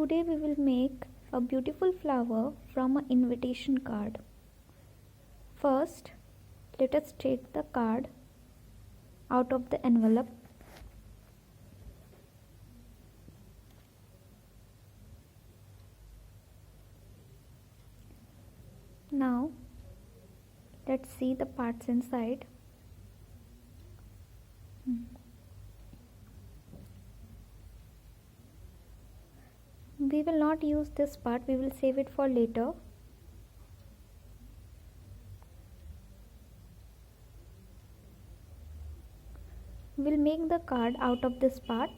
Today we will make a beautiful flower from an invitation card. First, let us take the card out of the envelope. Now, let's see the parts inside. We will not use this part, we will save it for later. We'll make the card out of this part.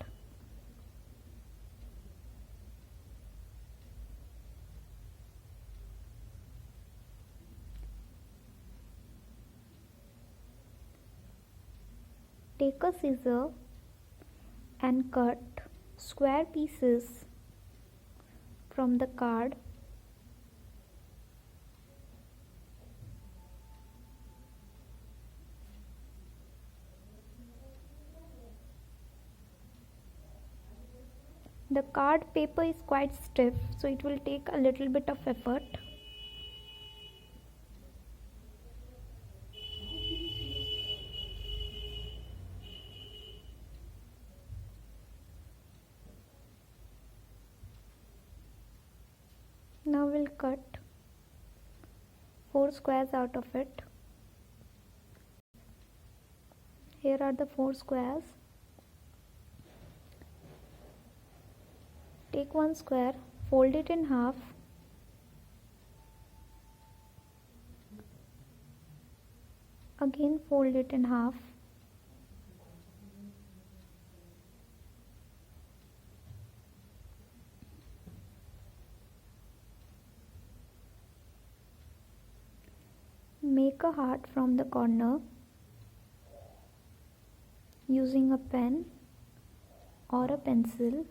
Take a scissor and cut square pieces from the card. The card paper is quite stiff, so it will take a little bit of effort. Now we'll cut 4 squares out of it. Here are the 4 squares. Take one square, fold it in half. Again fold it in half. Make a heart from the corner using a pen or a pencil.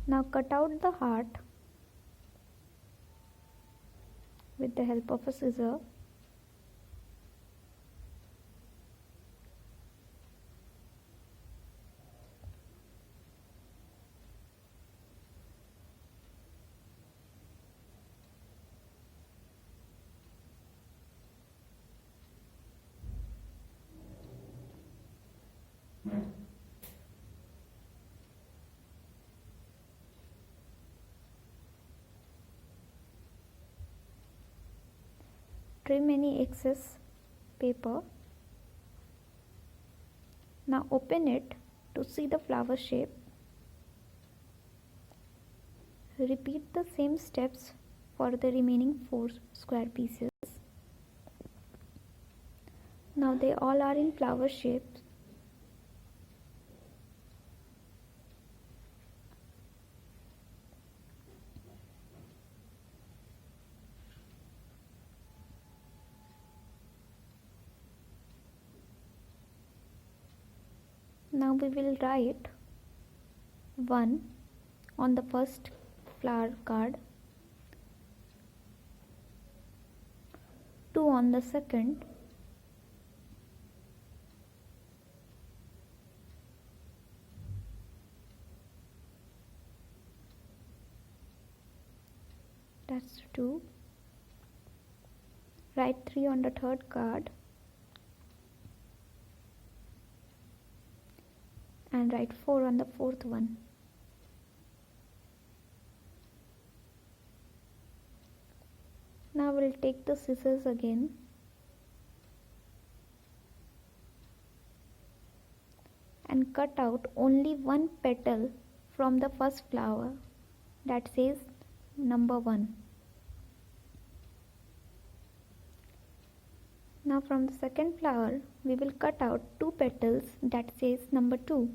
Now cut out the heart with the help of a scissor. Trim any excess paper. Now open it to see the flower shape. Repeat the same steps for the remaining 4 square pieces. Now they all are in flower shape. Now we will write 1 on the first flower card, 2 on the second, that's 2. Write 3 on the third card and write 4 on the fourth one. Now we'll take the scissors again and cut out only one petal from the first flower that says number 1. Now from the second flower we will cut out 2 petals that says number 2.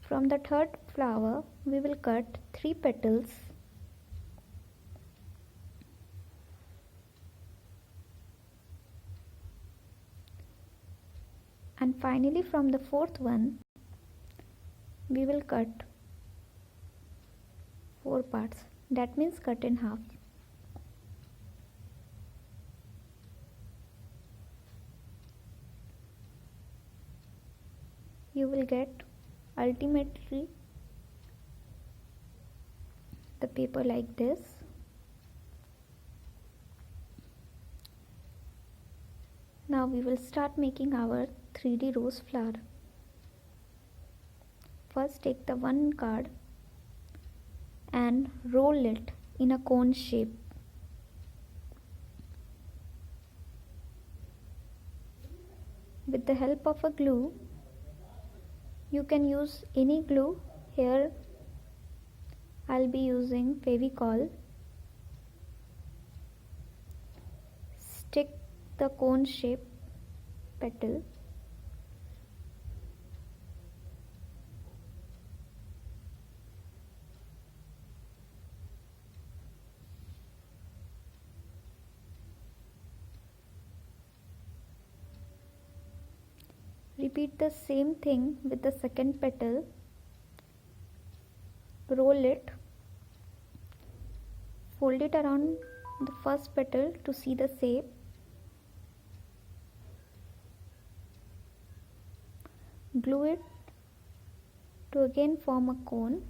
From the third flower we will cut 3 petals And finally from the fourth one we will cut 4 parts, that means cut in half. You will get ultimately the paper like this. Now we will start making our 3D rose flower. First take the one card and roll it in a cone shape. With the help of a glue, you can use any glue. Here I'll be using Fevicol. Stick the cone shape petal. Repeat the same thing with the second petal. Roll it, fold it around the first petal to see the shape. Glue it to again form a cone.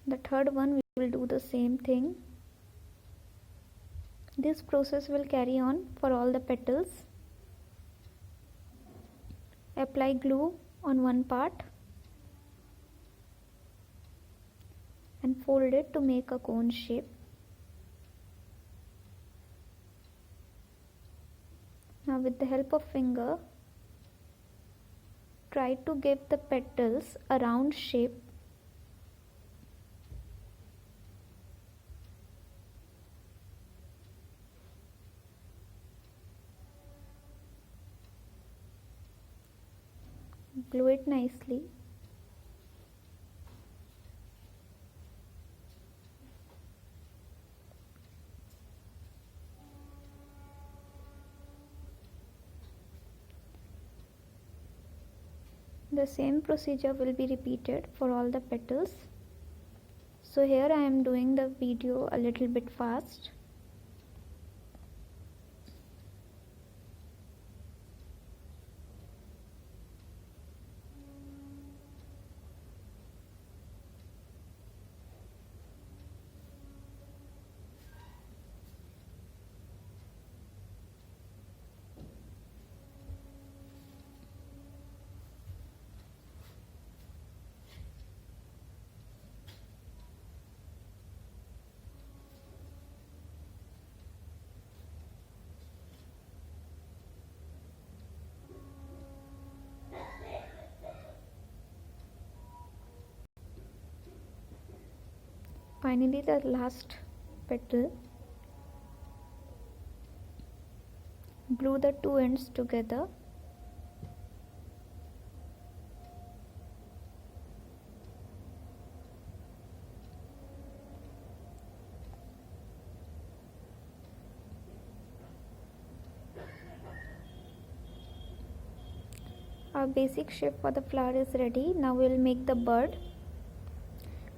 The third one we will do the same thing. This process will carry on for all the petals. Apply glue on one part and fold it to make a cone shape. Now with the help of finger, try to give the petals a round shape. Glue it nicely. The same procedure will be repeated for all the petals. So here I am doing the video a little bit fast. Finally the last petal. Glue the two ends together. Our basic shape for the flower is ready. Now we will make the bird.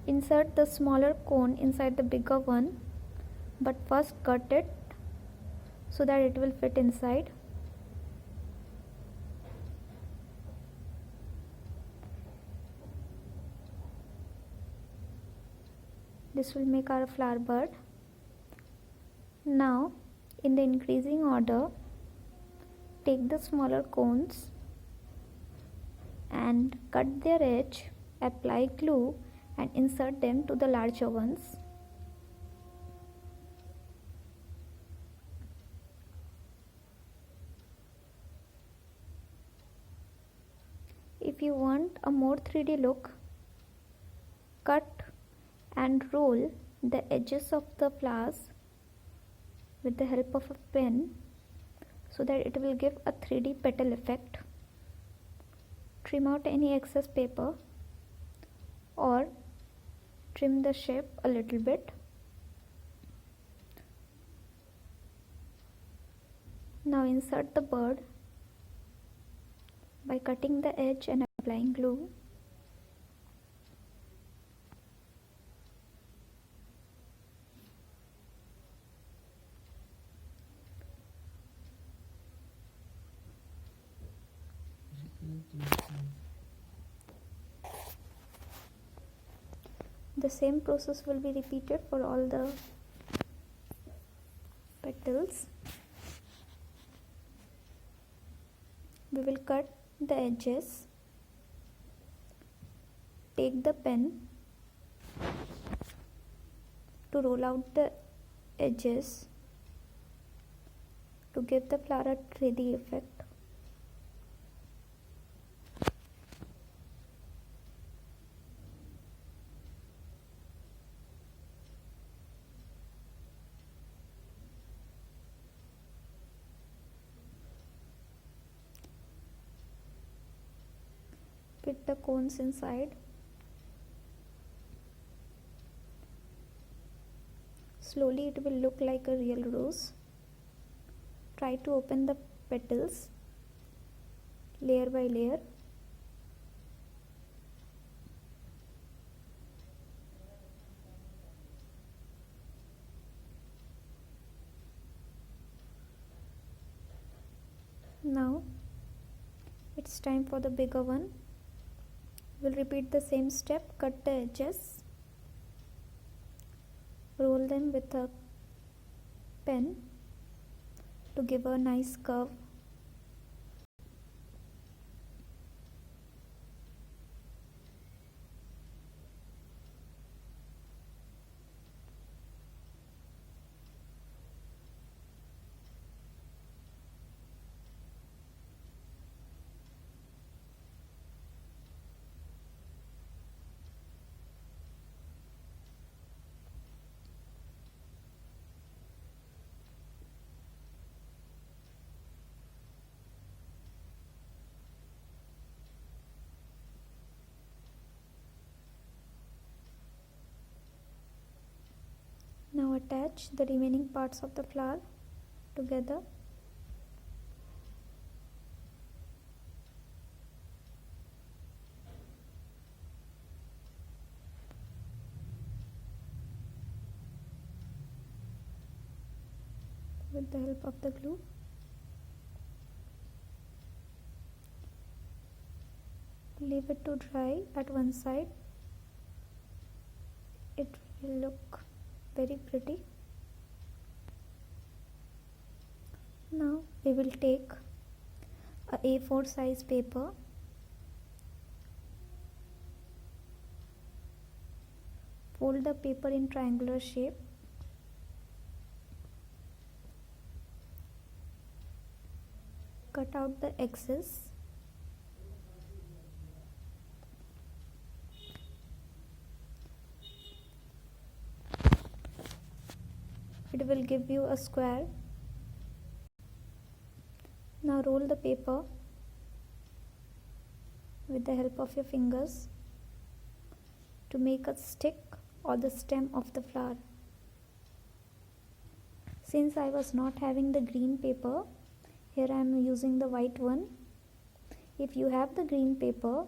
Insert the smaller cone inside the bigger one, but first cut it so that it will fit inside. This will make our flower bird. Now in the increasing order, take the smaller cones and cut their edge, apply glue and insert them to the larger ones. If you want a more 3D look, cut and roll the edges of the flowers with the help of a pen so that it will give a 3D petal effect. Trim out any excess paper or trim the shape a little bit. Now insert the bird by cutting the edge and applying glue. The same process will be repeated for all the petals. We will cut the edges. Take the pen to roll out the edges to give the flower a 3D effect. Fit the cones inside. Slowly it will look like a real rose. Try to open the petals layer by layer. Now it's time for the bigger one. We'll repeat the same step. Cut the edges, roll them with a pen to give a nice curve. Now attach the remaining parts of the flower together. With the help of the glue. Leave it to dry at one side. It will look very pretty. Now we will take a A4 size paper, fold the paper in triangular shape, cut out the excess, it will give you a square. Now roll the paper with the help of your fingers to make a stick or the stem of the flower. Since I was not having the green paper, here I am using the white one. If you have the green paper,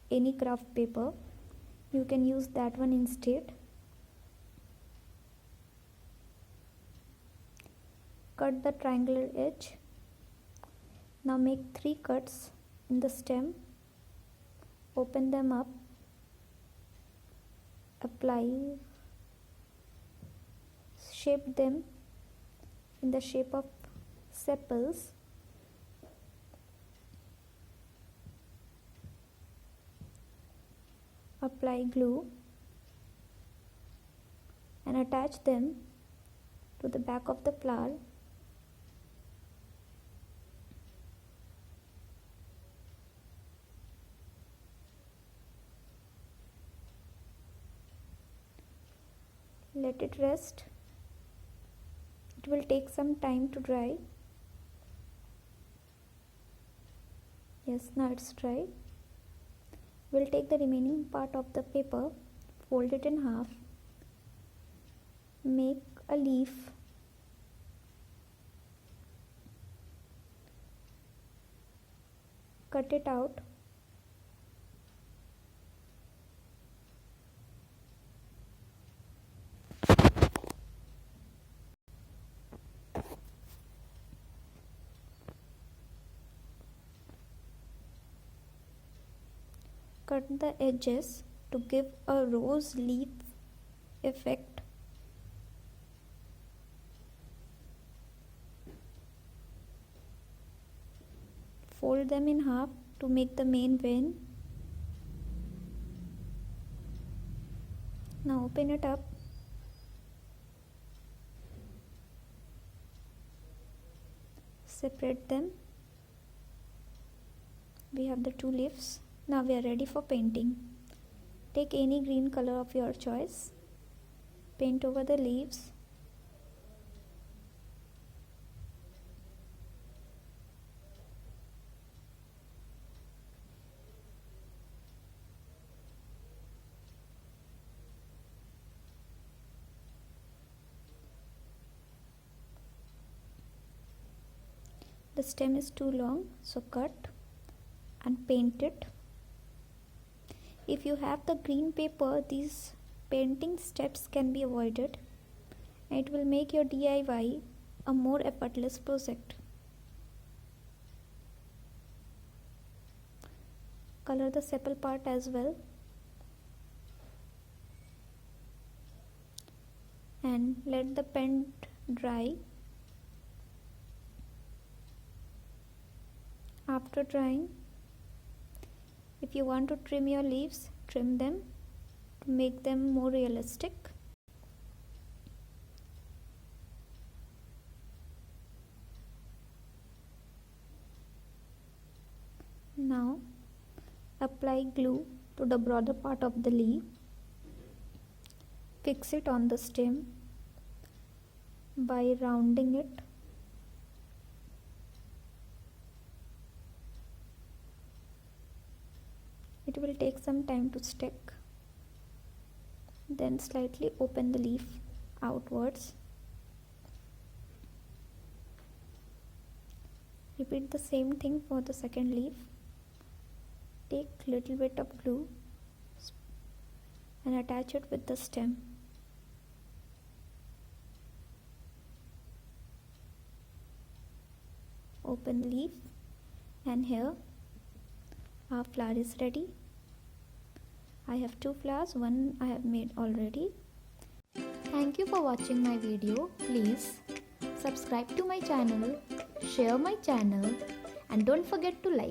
any craft paper, you can use that one instead. Cut the triangular edge. Now make 3 cuts in the stem, open them up, apply, shape them in the shape of sepals. Apply glue and attach them to the back of the flower. Let it rest. It will take some time to dry. Yes, now it's dry. We'll take the remaining part of the paper, fold it in half, make a leaf, cut it out. Cut the edges to give a rose leaf effect. Fold them in half to make the main vein. Now open it up. Separate them. We have the two leaves. Now we are ready for painting. Take any green color of your choice. Paint over the leaves. The stem is too long, so cut and paint it. If you have the green paper, these painting steps can be avoided. It will make your DIY a more effortless project. Color the sepal part as well. And let the paint dry. After drying, if you want to trim your leaves, trim them to make them more realistic. Now apply glue to the broader part of the leaf. Fix it on the stem by rounding it. It will take some time to stick. Then slightly open the leaf outwards. Repeat the same thing for the second leaf. Take little bit of glue and attach it with the stem. Open the leaf, and here our flower is ready. I have two flowers, one I have made already. Thank you for watching my video. Please subscribe to my channel, share my channel, and don't forget to like.